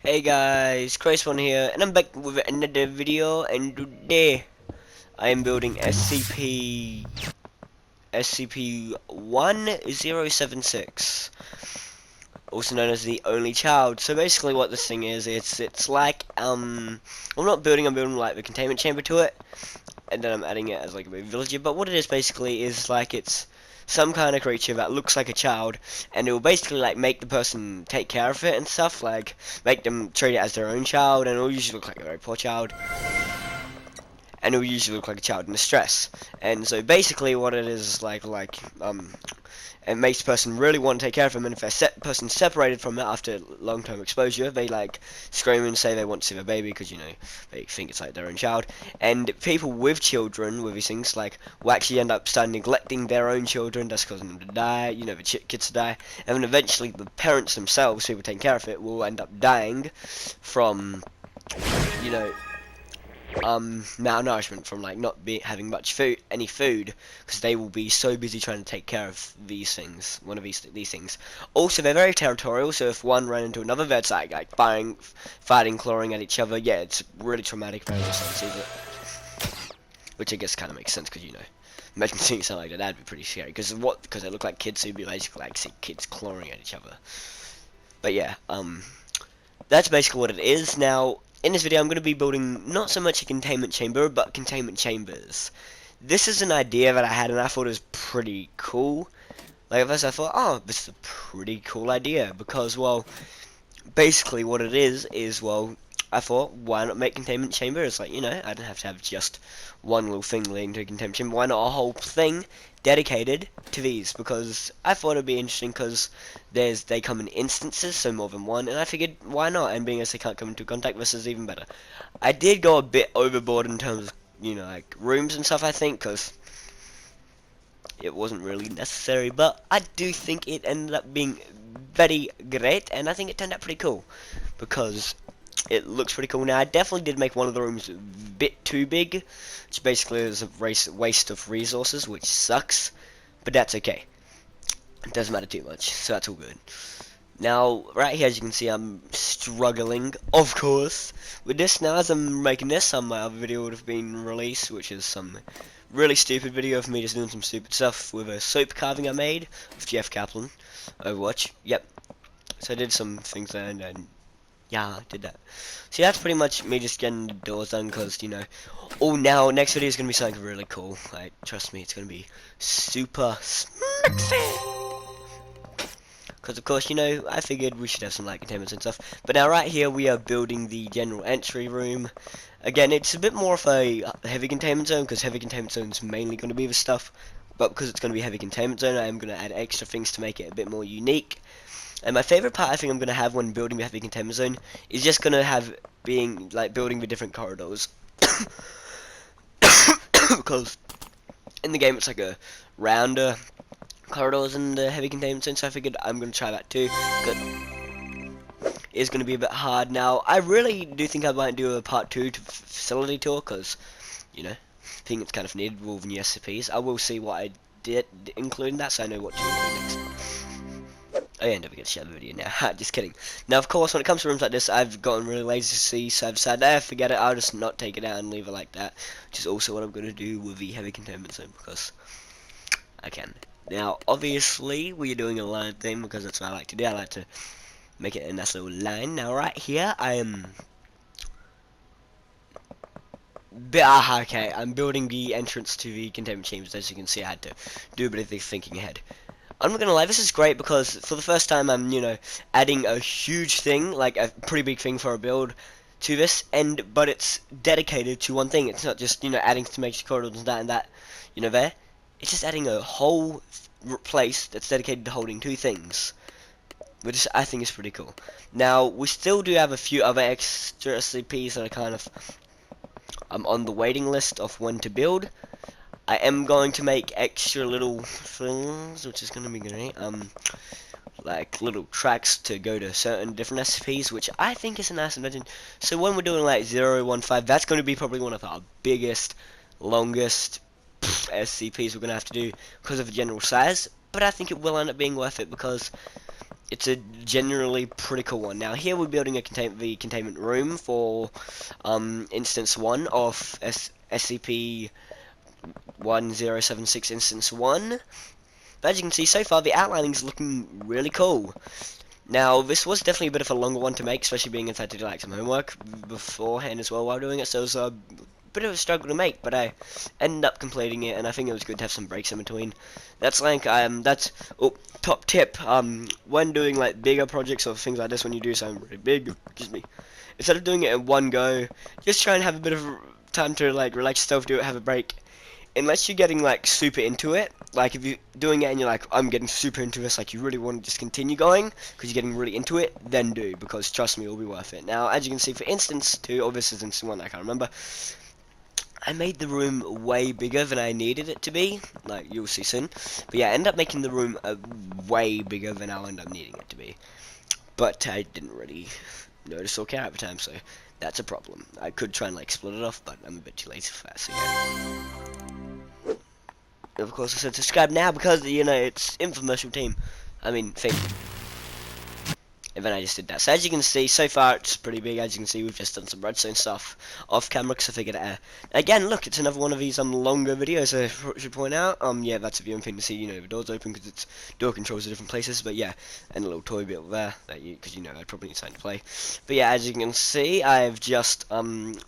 Hey guys, Chris1 here, and I'm back with another video, and today I am building SCP-1076, also known as the only child. So basically what this thing is, it's like, I'm building like the containment chamber to it, and then I'm adding it as like a villager, but what it is basically is like it's some kind of creature that looks like a child, and it will basically like make the person take care of it and stuff, like make them treat it as their own child, and it will usually look like a very poor child, and it will usually look like a child in distress. And so basically what it is it makes the person really want to take care of them, and if a person separated from it after long-term exposure, they like scream and say they want to see their baby because, you know, they think it's like their own child. And people with children with these things like will actually end up starting neglecting their own children, that's causing them to die, you know, the kids to die, and then eventually the parents themselves, who were taking care of it, will end up dying from, you know, malnourishment, from like not having much any food, because they will be so busy trying to take care of these things, one of these things. Also, they're very territorial, so if one ran into another, that's like fighting, clawing at each other. Yeah, it's really traumatic for everyone to see it, which I guess kind of makes sense, because, you know, imagine seeing something like that, that'd be pretty scary, because they look like kids, so you'd be basically like see kids clawing at each other. But yeah, that's basically what it is. Now, in this video, I'm going to be building not so much a containment chamber, but containment chambers. This is an idea that I had, and I thought it was pretty cool. Like, at first I thought, oh, this is a pretty cool idea, because, well, basically what it is, well, I thought, why not make containment chamber? It's like, you know, I don't have to have just one little thing leading to a containment chamber. Why not a whole thing dedicated to these? Because I thought it'd be interesting, because they come in instances, so more than one, and I figured, why not? And being as they can't come into contact, this is even better. I did go a bit overboard in terms of, you know, like rooms and stuff, I think, because it wasn't really necessary, but I do think it ended up being very great, and I think it turned out pretty cool, because it looks pretty cool. Now, I definitely did make one of the rooms a bit too big, which basically is a waste of resources, which sucks, but that's okay. It doesn't matter too much, so that's all good. Now, right here, as you can see, I'm struggling, of course, with this. Now, as I'm making this, my other video would have been released, which is some really stupid video of me just doing some stupid stuff with a soap carving I made of Jeff Kaplan, Overwatch. Yep. So I did some things there, and then, yeah, I did that. See, that's pretty much me just getting the doors done, because, you know, oh, now, next video is going to be something really cool. Like, trust me, it's going to be super smexy. Because, of course, you know, I figured we should have some light containments and stuff. But now, right here, we are building the general entry room. Again, it's a bit more of a heavy containment zone, because heavy containment zone is mainly going to be the stuff. But because it's going to be a heavy containment zone, I am going to add extra things to make it a bit more unique. And my favorite part I think I'm going to have when building the heavy containment zone is just going to have being, like, building the different corridors. Because in the game, it's like a rounder corridors in the heavy containment zone, so I figured I'm going to try that too. It's going to be a bit hard. Now, I really do think I might do a part 2 to facility tour, because, you know, I think it's kind of needed with all the new SCPs. I will see what I did include in that, so I know what to include next. Oh yeah, never get to share the video now. Just kidding. Now, of course, when it comes to rooms like this, I've gotten really lazy to see, so I've decided, forget it, I'll just not take it out and leave it like that, which is also what I'm going to do with the heavy containment zone, because I can. Now, obviously, we're doing a line thing, because that's what I like to do. I like to make it a nice little line. Now, right here, I am... okay, I'm building the entrance to the containment chambers. As you can see, I had to do a bit of the thinking ahead. I'm not gonna lie, this is great, because for the first time, I'm, you know, adding a huge thing, like a pretty big thing for a build to this, but it's dedicated to one thing. It's not just, you know, adding to make corridors and that, you know, there. It's just adding a whole place that's dedicated to holding two things, which I think is pretty cool. Now, we still do have a few other extra SCPs that are kind of on the waiting list of when to build. I am going to make extra little things, which is going to be great. Like little tracks to go to certain different SCPs, which I think is a nice invention. So when we're doing like 015, that's going to be probably one of our biggest, longest SCPs we're going to have to do because of the general size. But I think it will end up being worth it, because it's a generally pretty cool one. Now here we're building the containment room for instance 1 of SCP-1076 instance 1. But as you can see, so far the outlining is looking really cool. Now, this was definitely a bit of a longer one to make, especially being inside to do like some homework beforehand as well while doing it, so it was a bit of a struggle to make, but I ended up completing it, and I think it was good to have some breaks in between. That's like, top tip, when doing like bigger projects or things like this, when you do something really big, excuse me, instead of doing it in one go, just try and have a bit of time to like relax yourself, do it, have a break. Unless you're getting like super into it, like if you're doing it and you're like, I'm getting super into this, like you really want to just continue going because you're getting really into it, then do, because trust me, it'll be worth it. Now, as you can see, for instance 2, or this is instance 1, I can't remember, I made the room way bigger than I needed it to be, like you'll see soon. But yeah, I ended up making the room way bigger than I'll end up needing it to be. But I didn't really notice or care at the time, so that's a problem. I could try and like split it off, but I'm a bit too lazy for that, so yeah. Of course, I said subscribe now because, you know, it's infomercial thing. And then I just did that. So as you can see, so far it's pretty big. As you can see, we've just done some redstone stuff off camera because I figured again, look, it's another one of these longer videos. I should point out. Yeah, that's the viewing thing to see. You know, the doors open because it's door controls are different places. But yeah, and a little toy bit there that because you know I'd probably need something to play. But yeah, as you can see, I've just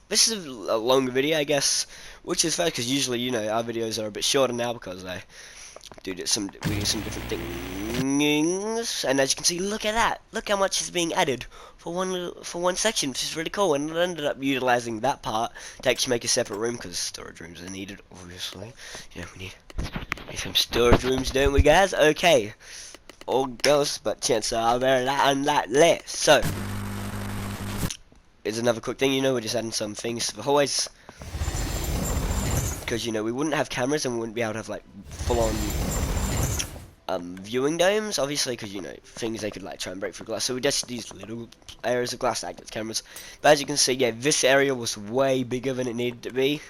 this is a longer video, I guess, which is fair because usually you know our videos are a bit shorter now because I we do some different things, and as you can see, look at that. Look how much is being added for one section, which is really cool. And I ended up utilizing that part to actually make a separate room because storage rooms are needed, obviously. You know, we need some storage rooms, don't we, guys? Okay, or girls, but chances are very unlikely. So, here's another quick thing. You know, we're just adding some things to the hallways. Because, you know, we wouldn't have cameras and we wouldn't be able to have, like, full-on viewing domes, obviously, because, you know, things they could, like, try and break through glass. So we just used little areas of glass to act as cameras. But as you can see, yeah, this area was way bigger than it needed to be,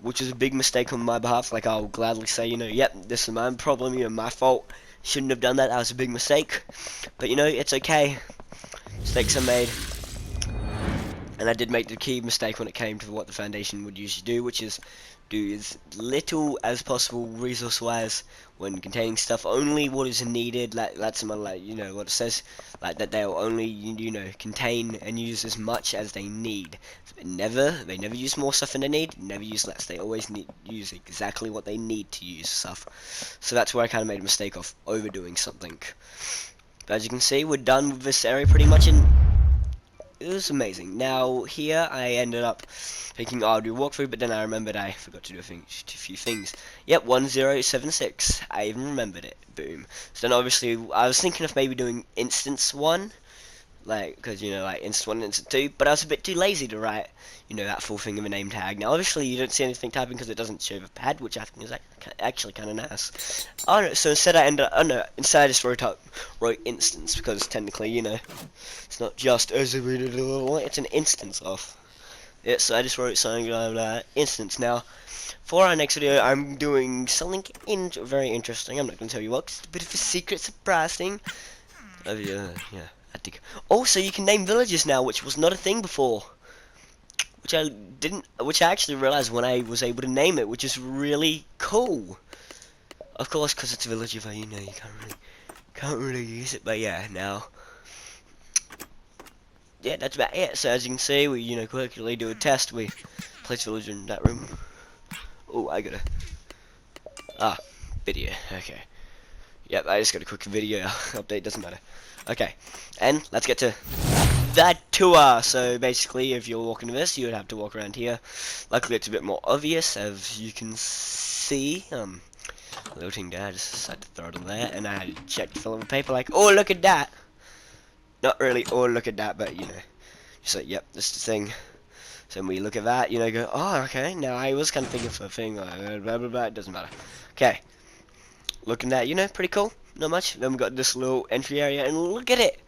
which is a big mistake on my behalf. Like, I'll gladly say, you know, yep, this is my problem, you know, my fault. Shouldn't have done that. That was a big mistake. But, you know, it's okay. Mistakes are made. And I did make the key mistake when it came to what the Foundation would usually do, which is do as little as possible resource-wise when containing stuff. Only what is needed. Like that's like you know what it says, like that they'll only you know contain and use as much as they need. They never use more stuff than they need. Never use less. They always use exactly what they need to use stuff. So that's where I kind of made a mistake of overdoing something. But as you can see, we're done with this area pretty much in. It was amazing. Now here I ended up thinking, oh, I'll do a walkthrough, but then I remembered I forgot to do a few things. Yep, 1076. I even remembered it. Boom. So then obviously I was thinking of maybe doing instance 1, like because you know like instance 1 and instance 2, but I was a bit too lazy to write you know that full thing of a name tag. Now obviously you don't see anything typing because it doesn't show the pad, which I think is actually kind of nice. Oh no, so instead instead I just wrote instance because technically you know it's not just it's an instance of it. So I just wrote something like instance. Now for our next video I'm doing something very interesting. I'm not going to tell you what, 'cause it's a bit of a secret surprise thing. Yeah. Also, you can name villages now, which was not a thing before. Which I actually realized when I was able to name it, which is really cool. Of course, because it's a village, you know, you can't really use it. But yeah, now, yeah, that's about it. So as you can see, we you know quickly do a test. We place villager in that room. Oh, I gotta video. Okay. Yep, I just got a quick video update. Doesn't matter. Okay, and let's get to that tour. So basically, if you're walking this, you would have to walk around here. Luckily, it's a bit more obvious, as you can see. Loading there, I just decided to throw it on there, and I had to check the fill of paper, like, oh, look at that. Not really, oh, look at that, but, you know, just like, yep, this is the thing. So when we look at that, you know, go, oh, okay, now I was kind of thinking for a thing, like, blah, blah, blah, it doesn't matter. Okay, looking at, you know, pretty cool, not much. Then we've got this little entry area, and look at it.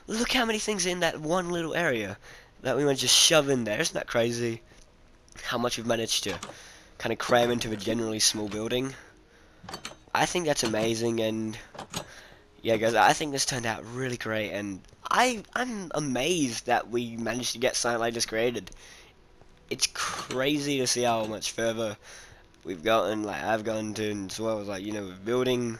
Look how many things in that one little area that we might just shove in there. Isn't that crazy? How much we've managed to kind of cram into a generally small building. I think that's amazing, and Yeah, guys, I think this turned out really great, and I'm amazed that we managed to get something like this created. It's crazy to see how much further we've gotten. Like I've gone to, as well as like with building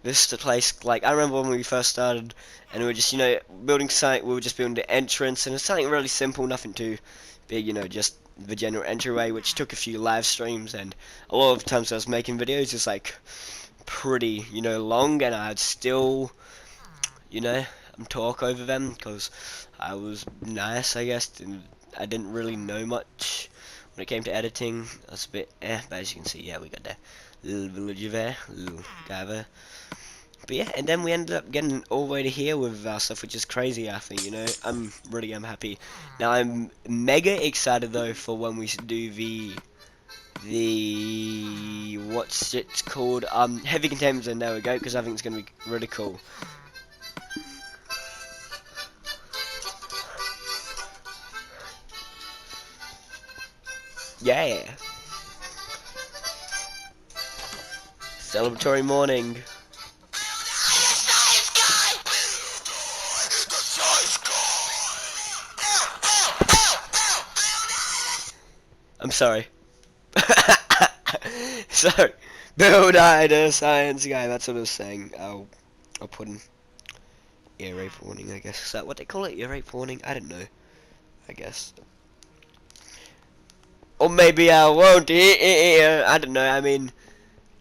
this the place. Like I remember when we first started, and we were just building site. We were just building the entrance, and it's something really simple, nothing too big. Just the general entryway, which took a few live streams, and a lot of times I was making videos just like pretty long, and I'd still talk over them because I was nice, I guess, and I didn't really know much when it came to editing. I was a bit but as you can see, yeah, we got the little villager there, little guy there. But yeah, and then we ended up getting all the way to here with our stuff, which is crazy, I think, I'm really happy. Now, I'm mega excited, though, for when we do what's it called, heavy containment zone, there we go, because I think it's going to be really cool. Yeah. Celebratory morning. I'm sorry. Sorry. Build the science guy. That's what I was saying. I'll put an ear rape warning, I guess. Is that what they call it? Ear rape warning? I don't know. I guess. Or maybe I won't. I don't know. I mean,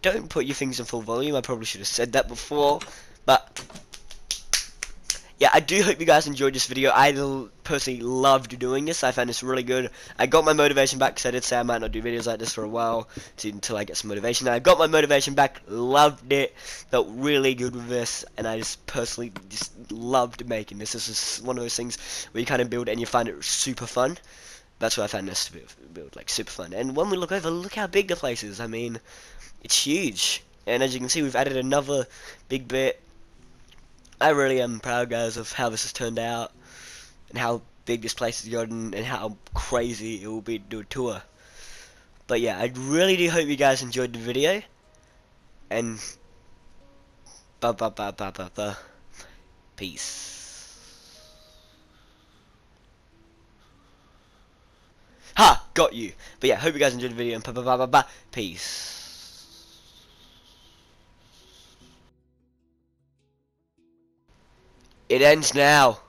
don't put your things in full volume. I probably should have said that before. But yeah, I do hope you guys enjoyed this video. I personally loved doing this. I found this really good. I got my motivation back because I did say I might not do videos like this for a while until I get some motivation. I got my motivation back. Loved it. Felt really good with this, and I just personally just loved making this. This is one of those things where you kind of build it and you find it super fun. That's what I found this to build, like super fun. And when we look over, look how big the place is. I mean, it's huge. And as you can see, we've added another big bit. I really am proud, guys, of how this has turned out and how big this place has gotten and how crazy it will be to do a tour. But yeah, I really do hope you guys enjoyed the video, and peace. Ha! Got you. But yeah, hope you guys enjoyed the video, and peace. It ends now.